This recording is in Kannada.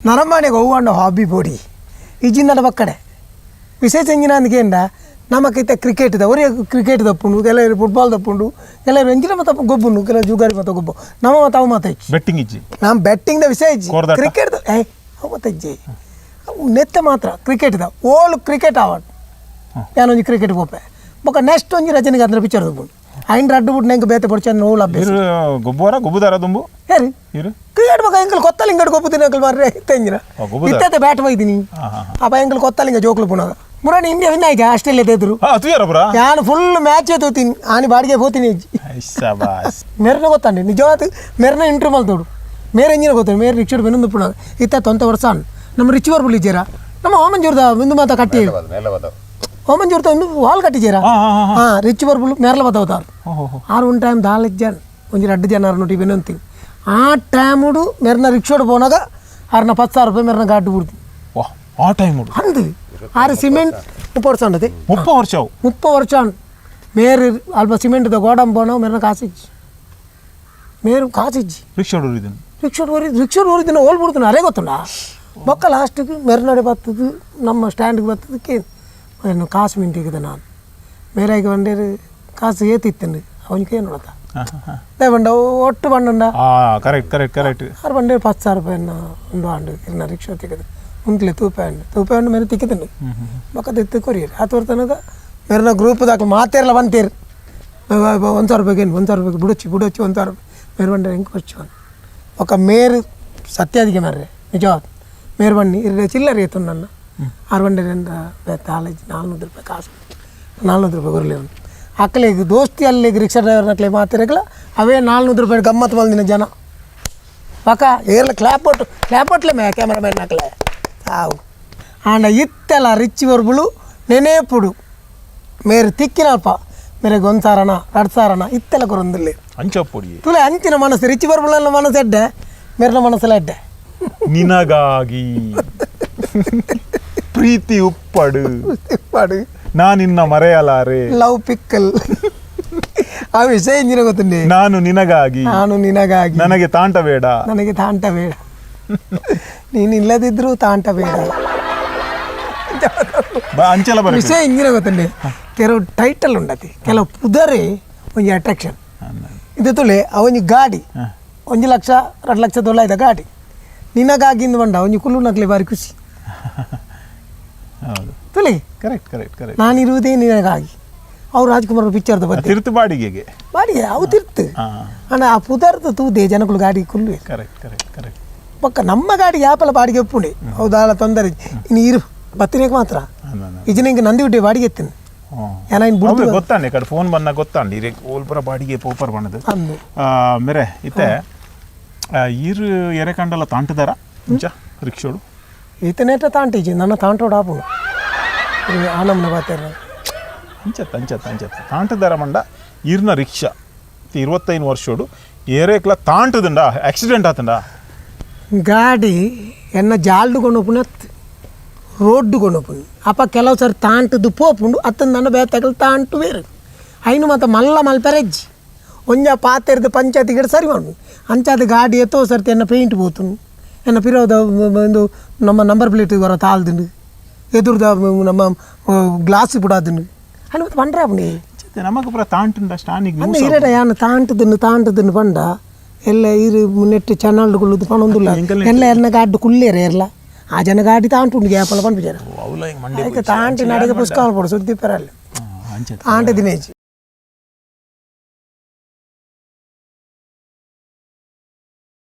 ನರಮನೆಗೆ ಹೋಗುವ ಹಾಬಿ ಬೋಡಿ ಈಜಿಂದ ಪಕ್ಕಡೆ ವಿಶೇಷ ಎಂಜಿನ ಅಂದ್ಕೇಂಡ ನಮಕೈತೆ ಕ್ರಿಕೆಟ್ ಅವರೇ ಕ್ರಿಕೆಟ್ ತಪ್ಪುಂಡು ಕೆಲವರು ಫುಟ್ಬಾಲ್ ತಪ್ಪುಂಡು ಕೆಲವರು ಎಂಜಿನ ಮತ್ತೆ ಗೊಬ್ಬುಂಡು ಕೆಲವು ಜುಗಾರಿ ಮತ್ತೆ ಗೊಬ್ಬು ನಮ್ಮ ಮತ್ತೆ ಅವು ಮತ್ತೆ ಬೆಟ್ಟಿಂಗ್ ಇಜ್ಜಿ ನಮ್ಮ ಬೆಟ್ಟಿಂಗ್ದ ವಿಷಯ ಇಜ್ಜಿ ಕ್ರಿಕೆಟ್ ಅವು ಮತ್ತೆ ಇಜ್ಜಿ ನೆತ್ತ ಮಾತ್ರ ಕ್ರಿಕೆಟ್ದ ಓಲ್ ಕ್ರಿಕೆಟ್ ಆವಾಡ್ ಯಾನೊಂದು ಕ್ರಿಕೆಟ್ ಹೋಪೆ ಬೊಕ್ಕ ನೆಕ್ಸ್ಟ್ ಒಂಜಿ ರಜನಿಗೆ ಅಂದ್ರೆ ಪಿಕ್ಚರ್ ತಗೊಂಡು ಐನ್ ರಡ್ಡು ಬಿಟ್ಟು ನಂಗೆ ಬೇತೆ ಪಡ್ಚಂದು ನೋವು ಅಭ್ಯಾಸ ಗೊಬ್ಬರ ಗೊಬ್ಬುದಾರ ತುಂಬು ಹೇರಿ ಕ್ರಿಕೆಟ್ ಬಗ್ಗೆ ಎಂಕಲ್ ಕೊತ್ತಲ್ಲ ಹಿಂಗಡ್ ಗೊಬ್ಬುತ್ತೀನಿ ಅಂಕಲ್ ಮಾರ್ರೆ ಇತ್ತಂಜಿನ ಇತ್ತೆ ಬ್ಯಾಟ್ ಒಯ್ದೀನಿ ಅಪ್ಪ ಎಂಕಲ್ ಕೊತ್ತಲ್ಲ ಹಿಂಗೆ ಜೋಕ್ಲು ಪುನಃ ಮುರಾಣಿ ಇಂಡಿಯಾ ವಿನ್ ಆಯ್ಕೆ ಆಸ್ಟ್ರೇಲಿಯಾ ಎದುರು ನಾನು ಫುಲ್ ಮ್ಯಾಚ್ ತೋತೀನಿ ಆನಿ ಬಾಡಿಗೆ ಹೋತೀನಿ ಮೇರ್ನ ಗೊತ್ತಾಂಡಿ ನಿಜವಾದ ಮೇರ್ನ ಇಂಟ್ರೂ ಮಲ್ತೋಡು ಮೇರೆ ಎಂಜಿನ ಗೊತ್ತಾನೆ ಮೇರೆ ರಿಕ್ಷಡ್ ಬೆನ್ನೊಂದು ಪುನಃ ಇತ್ತ ತೊಂತ ವರ್ಷ ನಮ್ಮ ರಿಚಿವರ್ ಬುಳಿಜೇರ ನಮ್ಮ ಓಮಂಜೂರ್ದ ಒಂದು ಮಾತ ಕಟ್ಟಿ ಓಮಂಜೂರ್ದ ಒಂದು ವಾಲ್ ಕಟ್ಟಿಜೇರ ಹಾಂ ರಿಚಿವರ್ ಬುಲ್ ಮೇರ್ಲ ಬತ್ತವತಾರು ಆರು ಒಂದು ಟೈಮ್ 4 ಜನ ಒಂದು 2 ಜನ ನೋಡಿ ಬೆನ್ನೊಂತೀನಿ ಆ ಟೈಮುಡು ಮೇರ್ನ ರಿಕ್ಷೋಡು ಪೋನಾಗ ಆರ್ನ 10,000 ರೂಪಾಯಿ ಮೇರ್ನ ಗಾಡಿ ಬಿಡ್ತೀನಿ ಆ ಟೈಮ್ ಅಂದು ಆರು ಸಿಮೆಂಟ್ 30 ವರ್ಷ ఉండదు 30 ವರ್ಷ ಮೇರು ಅಲ್ಪ ಸಿಮೆಂಟ್ ಗೋಡಂಬ ಬೋನ ಮೇರ್ನ ಕಾಸಿಜ್ಜಿ ಮೇರು ಕಾಸಿಜ್ಜಿ ರಿಕ್ಷೋಡ್ ಊರಿದಿನ ಓಲ್ ಬಿಡ್ತೀನಿ ಅರೇ ಗೊತ್ತುಂಡ ಬೊಕ್ಕ ಲಾಸ್ಟಿಗೆ ಮೆರ್ನಾಡೆ ಬರ್ತದು ನಮ್ಮ ಸ್ಟ್ಯಾಂಡ್ಗೆ ಬರ್ತದಕ್ಕೆ ಕಾಸು ಮಿಂಟಿಗಿದೆ ನಾನು ಮೇರಾಗಿ ಬಂಡೇರು ಕಾಸು ಏತಿತ್ತಂಡು ಅವನಿಗೆ ಏನು ನೋಡತ್ತ ಬಂಡ ಒಟ್ಟು ಬಂಡ ಆರು ಬಂಡೆ 10,000 ರೂಪಾಯಿ ಉಂಡು ಆಂಡು ಇರ್ನ ರಿಕ್ಷಾ ತೆಗೆದು ಮುಂತ್ಲೆ ತೂಪಾಂಡು ಮೇರೆ ತಿಕ್ಕಿದಂಡು ಬೊಕ್ಕ ತೆತ್ತು ಕೊರಿಯರು ಆ ತೋರ್ತನಗ ಮೇರನ ಗ್ರೂಪ್ ದಾಖಲೆ ಮಾತೇರಲ್ಲ ಬಂತೇರು 1,000 ರೂಪಾಯಿಗೆ 1,000 ರೂಪಾಯಿಗೆ ಬುಡೊಚ್ಚಿ 1,000 ರೂಪಾಯಿ ಮೇರು ಬಂಡೆ ಹೆಂಗೆ ಕೊಚ್ಚು ఒక ಮೇರು ಸತ್ಯಾದಿಗೆ ಮರ್ರೆ ನಿಜವಾದ ಮೇರು ಬನ್ನಿ ಇರಲಿ ಚಿಲ್ಲರೆ ಇತ್ತು ನನ್ನ 6 ಬಂಡೆ 400 ರೂಪಾಯಿ ಕಾಸು 400 ರೂಪಾಯಿ ಬರಲಿ ಅವನು ಅಕ್ಕಲಿಗೆ ದೋಸ್ತಿ ಅಲ್ಲಿಗೆ ರಿಕ್ಷಾ ಡ್ರೈವರ್ನ ಕ್ಲೇ ಮಾತಿರಗಲ ಅವೇ 400 ರೂಪಾಯಿ ಗಮ್ಮತ್ತು ಬಂದಿನ ಜನ ಪಕ್ಕ ಏರ್ಲ ಕ್ಲಾಪೊಟ್ಲೆ ಮೇ ಕ್ಯಾಮ್ರಾಮ್ಯಾನ್ ಹಾಕಲೆ ಸಾವು ಆಂಡ ಇತ್ತೆಲ್ಲ ರಿಚ್ ಬರ್ಬುಳು ನೆನೇಪುಡು ಮೇರೆ ತಿಕ್ಕಿನಲ್ಪ ಮೇರೆಗೆ 1,000 2,000 ಇತ್ತೆಲ್ಲ ಕೊರೊಂದಿಲ್ಲ ಅಂಚಪುಡಿ ತುಲೆ ಅಂಚಿನ ಮನಸ್ಸು ರಿಚ್ ಬರ್ಬುಳ ಮನಸ್ಸು ಎಡ್ಡೆ ಮೇರಿನ ಮನಸ್ಸೆಲ್ಲ ಎಡ್ಡೆ ನಿನಗಾಗಿ ಪ್ರೀತಿ ಉಪ್ಪಡು ನಾನಿನ್ನ ಮರೆಯಲಾರೆ ಲವ್ ಪಿಕ್ಕಲ್ ಆ ವಿಷಯ ಎಂಜಿನ ಗೊತ್ತುಂಡೆ ನಾನು ನಿನಗಾಗಿ ನನಗೆ ತಾಂಟ ಬೇಡ ನೀನು ಇಲ್ಲದಿದ್ರು ತಾಂಟ ಬೇಡ ಅಂಚಲ ವಿಷಯ ಎಂಜಿನ ಗೊತ್ತುಂಡೆ ಕೆಲವು ಟೈಟಲ್ ಉಂಡತಿ ಕೆಲವು ಪುದರೆ ಒಂಜಿ ಅಟ್ರಾಕ್ಷನ್ ಇದು ತುಳೆ ಅವನಿ ಗಾಡಿ 1 ಲಕ್ಷ 2 ಲಕ್ಷ ತೊಲಾಯ್ದ ಗಾಡಿ ನಿನಗಾಗಿಂದ ಬಂಡ ಒಂಜಿ ಕುಲ್ಲು ನಕ್ಲೆ ಬಾರಿ ಖುಷಿ ತುಳಿ ಕರೆಕ್ಟ್ ನಾನಿರುವುದೇ ನಿನಗಾಗಿ ಅವ್ರು ರಾಜ್ಕುಮಾರ್ ಪಿಕ್ಚರ್ದ ಬರ್ತಿರ್ತು ಬಾಡಿಗೆ ಅವು ತಿರ್ತು ಅಣ್ಣ ಆ ಪುದರ್ದ ತೂದೆ ಜನಗಳು ಗಾಡಿ ಕುಲ್ಲು ಕರೆಕ್ಟ್ ಪಕ್ಕ ನಮ್ಮ ಗಾಡಿ ಯಾಪಲ ಬಾಡಿಗೆ ಒಪ್ಪುಂಡೆ ಹೌದಾಲ ತೊಂದರೆ ಇನ್ನು ಇರು ಬತ್ತಿನೇಗೆ ಮಾತ್ರ ಈಜಿನ ಹಿಂಗೆ ನಂದಿ ಬಿಟ್ಟೆ ಬಾಡಿಗೆ ಎತ್ತೀನಿ ಗೊತ್ತಾಂಡೆ ಕಡೆ ಫೋನ್ ಬಂದಾಗ ಗೊತ್ತಾಂಡಿ ಓಲ್ಪುರ ಬಾಡಿಗೆ ಪೋಪರ್ ಬಣ್ಣದು ಮೇರೆ ಇತ್ತೆ ಈರು ಎರೆಕಂಡಲ ತಾಂಟದಾರ ಮುಂಚ ರಿಕ್ಷೋಡು ಈತನೇಟ ತಾಂಟೀಜಿ ನನ್ನ ತಾಂಟೋಡು ಆಪುಂಡು ಆ ನಮ್ಮನೆ ಬಾತೇರ ಅಂಚತ್ತ ತಾಂಟದಾರ ಮಂಡ ಈರ್ನ ರಿಕ್ಷಾ 25 ವರ್ಷೋಡು ಏರೇಕ್ಲ ತಾಂಟದಂಡ ಆಕ್ಸಿಡೆಂಟ್ ಆತಂಡ ಗಾಡಿ ಎನ್ನ ಜಾಲ್ಡು ಕೊಂಡೋಪುನ ರೋಡ್ಡು ಕೊಂಡೋಪುಂಡು ಅಪ್ಪ ಕೆಲವು ಸರಿ ತಾಂಟದು ಪೋಪುಂಡು ಅತ್ತಂದು ನನ್ನ ಬೇತಗಳು ತಾಂಟು ಬೇರೆ ಐನು ಮತ್ತು ಮಲ್ಪೆರೆಜ್ಜಿ ಒಂಜ ಪಾತೆರ್ದು ಪಂಚಾಯತಿ ಗಿಡ ಸರಿ ಮಾಡು ಅಂಚಾದ ಗಾಡಿ ಎತ್ತೋ ಸರ್ತಿ ಎನ್ನ ಪೇಂಟ್ పోతుంది ಎನ್ನ ಪಿರೋದ ಒಂದು ನಮ್ಮ ನಂಬರ್ ಪ್ಲೇಟ್ ಬರೋ ತಾಳ್ದುಂಡು ಎದುರ್ದ ನಮ್ಮ ಗ್ಲಾಸ್ ಬಿಡಾದುಂಡು అని ಮತ್ತೆ ಬಂಡ್ರೆ ಅಪ್ಪಣಿ ನಮಗೆ ಪೂರ ತಾಂಟುಂಡ ಸ್ಟಾನಿಗೆ ಅನ್ನ ಇರಡ ಯಾನು ತಾಂಟದನ್ನು ಪಂಡ ಎಲ್ಲ ಇರು ನೆಟ್ಟು ಚಾನಲ್ಡುಕೊಳ್ಳುದು ಪಣೊಂದುಲ್ಲ ಎಲ್ಲ ಎನ್ನ ಗಾಡಿ ಕುಳ್ಳೇರೆ ಇರಲ್ಲ ಆ ಜನ ಗಾಡಿ ತಾಂಟುಂಡು ಗ್ಯಾಪಲ್ಲ ಪಂಪಿಜಾರ ತಾಂಟಿ ನಡಿಗೆ ಪುಸ್ತಕ ಪಡು ಸುದ್ದಿ ಪರಲ್ಲ ತಾಂಟ ದಿನೇಜ್